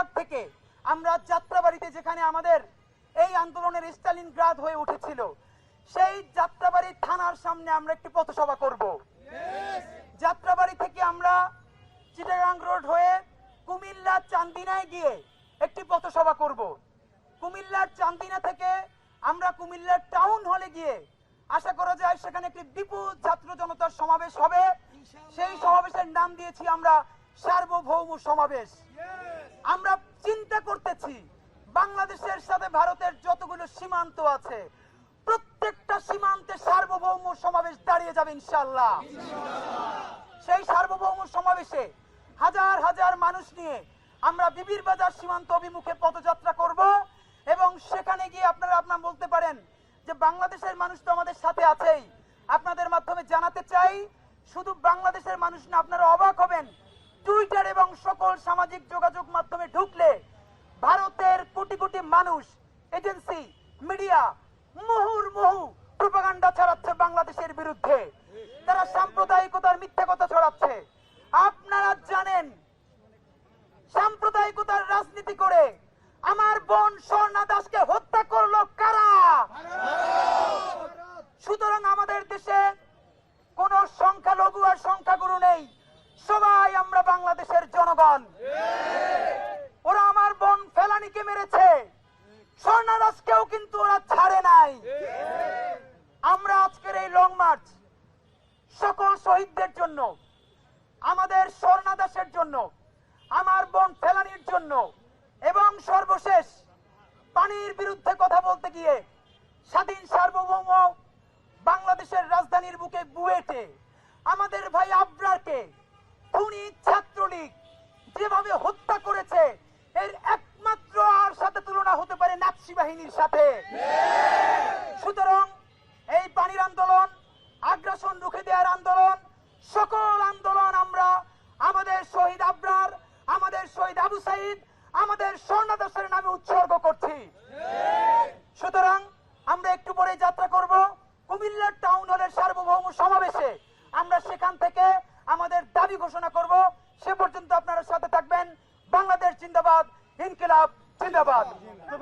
বিভাগ থেকে আমরা যাত্রাবাড়িতে, যেখানে আমাদের এই আন্দোলনের স্টালিনগ্রাদ হয়ে উঠেছিল, সেই যাত্রাবাড়ি থানার সামনে আমরা একটি পথসভা করব। যাত্রাবাড়ি থেকে আমরা চিটাগাং রোড হয়ে কুমিল্লা চান্দিনায় গিয়ে একটি পথসভা করব। কুমিল্লার চান্দিনা থেকে আমরা কুমিল্লার টাউন হলে গিয়ে আশা করা যায় সেখানে একটি বিপুল ছাত্র জনতার সমাবেশ হবে। সেই সমাবেশের নাম দিয়েছি আমরা সার্বভৌম সমাবেশ। আমরা চিন্তা করতেছি বাংলাদেশের সাথে ভারতের যতগুলো সীমান্ত আছে প্রত্যেকটা সীমান্তে সার্বভৌম সমাবেশ দাঁড়িয়ে যাবে ইনশাআল্লাহ। সেই সার্বভৌম সমাবেশে হাজার হাজার মানুষ নিয়ে আমরা বিবির বাজার সীমান্ত অভিমুখে পদযাত্রা করব এবং সেখানে গিয়ে আপনারা বলতে পারেন যে বাংলাদেশের মানুষ তো আমাদের সাথে আছেই। আপনাদের মাধ্যমে জানাতে চাই, শুধু বাংলাদেশের মানুষ না, আপনারা অবাক হবেন, টুইটার এবং সকল সামাজিক যোগাযোগ মাধ্যমে ঢুকলে ভারতের কোটি কোটি মানুষ, এজেন্সি, মিডিয়া মুহুর্মুহু প্রোপাগান্ডা ছড়াচ্ছে বাংলাদেশের বিরুদ্ধে। তারা সাম্প্রদায়িকতার মিথ্যা কথা ছড়াচ্ছে। আপনারা জানেন সাম্প্রদায়িকতার রাজনীতি করে আমার বোন স্বর্ণা দাসকে হত্যা করলো কারা? সুতরাং আমাদের দেশে কোন সংখ্যালঘু আর সংখ্যাগুরু নেই, সবাই আমরা বাংলাদেশের জনগণ। ওরা আমার বোন ফেলানিকে মেরেছে, স্বর্ণা দাসকেও কিন্তু ওরা ছাড়ে নাই। আমরা আজকের এই লং মার্চ সকল শহীদদের জন্য, আমাদের স্বর্ণা দাসের জন্য, আমার বোন ফেলানির জন্য এবং সর্বশেষ পানির বিরুদ্ধে কথা বলতে গিয়ে স্বাধীন সার্বভৌম বাংলাদেশের রাজধানীর বুকে বুয়েটে আমাদের ভাই আবরারকে খুনি ছাত্রলীগ যেভাবে হত্যা করেছে, এর একমাত্র আর সাথে তুলনা হতে পারে নাৎসি বাহিনীর সাথে। সুতরাং এই পানির আন্দোলন, আগ্রাসন রুখে দেওয়ার আন্দোলন, সকল আন্দোলন আমরা আমাদের শহীদ আবরার, আমাদের শহীদ আবু সাইদ, আমাদের স্বর্ণা দাসের নামে উৎসর্গ করছি। সুতরাং আমরা একটু পরে যাত্রা করব কুমিল্লার টাউন হলের সার্বভৌম সমাবেশে।